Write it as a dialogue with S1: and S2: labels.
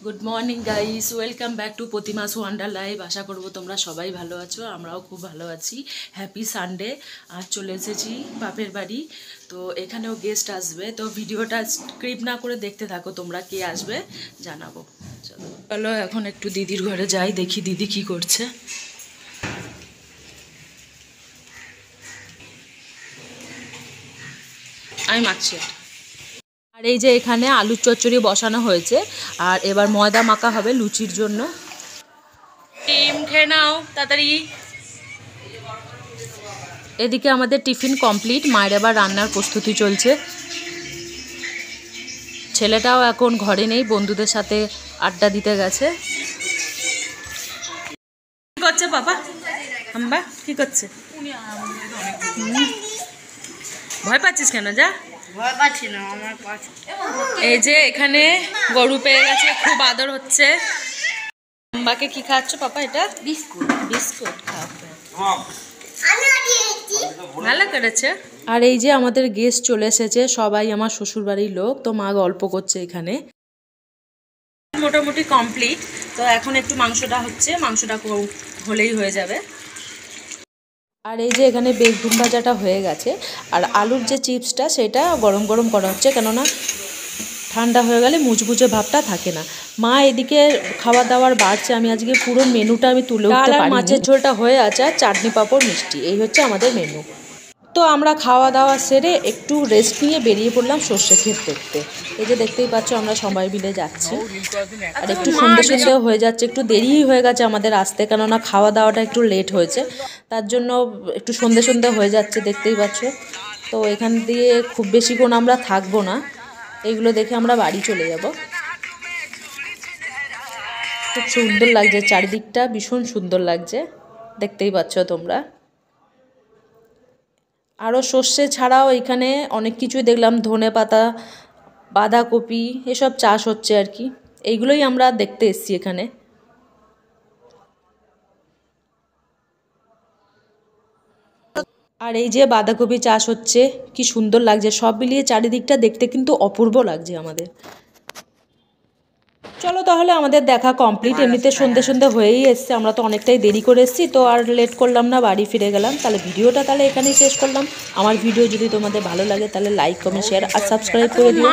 S1: Good morning guys, welcome back to প্রতিমাস wonder live. আশা করবো তোমরা সবাই ভালো আছো, আমরাও খুব ভালো আছি। Happy Sunday. আজ চলে এসেছি বাপের বাড়ি, তো এখানেও গেস্ট আসবে, তো ভিডিওটা স্ক্রিপ্ট না করে দেখতে থাকো, তোমরা কে আসবে জানাবো। চলো এখন একটু দিদির ঘরে যাই, দেখি দিদি কি করছে। আমি মাখছি। আর এই যে এখানে আলুর চচ্চড়ি বসানো হয়েছে, আর এবার ময়দা মাখা হবে লুচির জন্য। ডিম খেয়ে নাও তাড়াতাড়ি। এদিকে আমাদের টিফিন কমপ্লিট, মায়ের এবার রান্নার প্রস্তুতি চলছে। ছেলেটাও এখন ঘরে নেই, বন্ধুদের সাথে আড্ডা দিতে গেছে। কি করছে বাবা? হাম্বা কি করছে? ভয় পাচ্ছিস কেন? যা।
S2: ভয় পাচ্ছি না, আমার পাচ্ছি।
S1: এই যে এখানে গরু পেয়ে গেছে, খুব আদর হচ্ছে। হাম্বাকে কি খাচ্ছ পাপা? এটা
S2: বিস্কুট।
S1: বিস্কুট খাবে, ভালো করেছে। আর এই যে আমাদের গেস্ট চলে এসেছে, সবাই আমার শ্বশুরবাড়ির লোক, তো মা গল্প করছে এখানে। মোটামুটি কমপ্লিট, তো এখন একটু মাংসটা হচ্ছে, মাংসটা হলেই হয়ে যাবে। আর এই যে এখানে বেগুন ভাজাটা হয়ে গেছে, আর আলুর যে চিপসটা সেটা গরম গরম করা হচ্ছে, কেননা ঠান্ডা হয়ে গেলে মুচমুচে ভাবটা থাকে না। মা এদিকে খাওয়া দাওয়ার বাড়ছে, আমি আজকে পুরো মেনুটা আমি তুলে উঠতে পারি। মাছের ঝোলটা হয়ে আছে, আর চাটনি পাঁপড় মিষ্টি, এই হচ্ছে আমাদের মেনু। তো আমরা খাওয়া দাওয়া সেরে একটু রেস্ট নিয়ে বেরিয়ে পড়লাম সর্ষে ক্ষেত দেখতে। এই যে দেখতেই পাচ্ছ আমরা সবাই মিলে যাচ্ছি, আর একটু সন্ধ্যে সন্ধ্যেও হয়ে যাচ্ছে, একটু দেরিই হয়ে গেছে আমাদের আসতে, কেননা খাওয়া দাওয়াটা একটু লেট হয়েছে, তার জন্য একটু সন্ধ্যে সন্ধ্যে হয়ে যাচ্ছে, দেখতেই পাচ্ছ। তো এখান দিয়ে খুব বেশিক্ষণ আমরা থাকবো না, এইগুলো দেখে আমরা বাড়ি চলে যাব। খুব সুন্দর লাগছে চারিদিকটা, ভীষণ সুন্দর লাগছে, দেখতেই পাচ্ছ তোমরা। আরও সর্ষে ছাড়াও এখানে অনেক কিছুই দেখলাম, ধনেপাতা, বাঁধাকপি, এসব চাষ হচ্ছে আর কি, এইগুলোই আমরা দেখতে এসেছি এখানে। আর এই যে বাঁধাকপি চাষ হচ্ছে, কি সুন্দর লাগছে, সব মিলিয়ে চারিদিকটা দেখতে কিন্তু অপূর্ব লাগছে আমাদের। চলো তাহলে আমাদের দেখা কমপ্লিট, এমনিতে সন্ধে সন্ধে হয়েই এসছে, আমরা তো অনেকটাই দেরি করে এসেছি, তো আর লেট করলাম না, বাড়ি ফিরে গেলাম। তাহলে ভিডিওটা তাহলে এখানেই শেষ করলাম। আমার ভিডিও যদি তোমাদের ভালো লাগে তাহলে লাইক কমেন্ট শেয়ার আর সাবস্ক্রাইব করে দিও।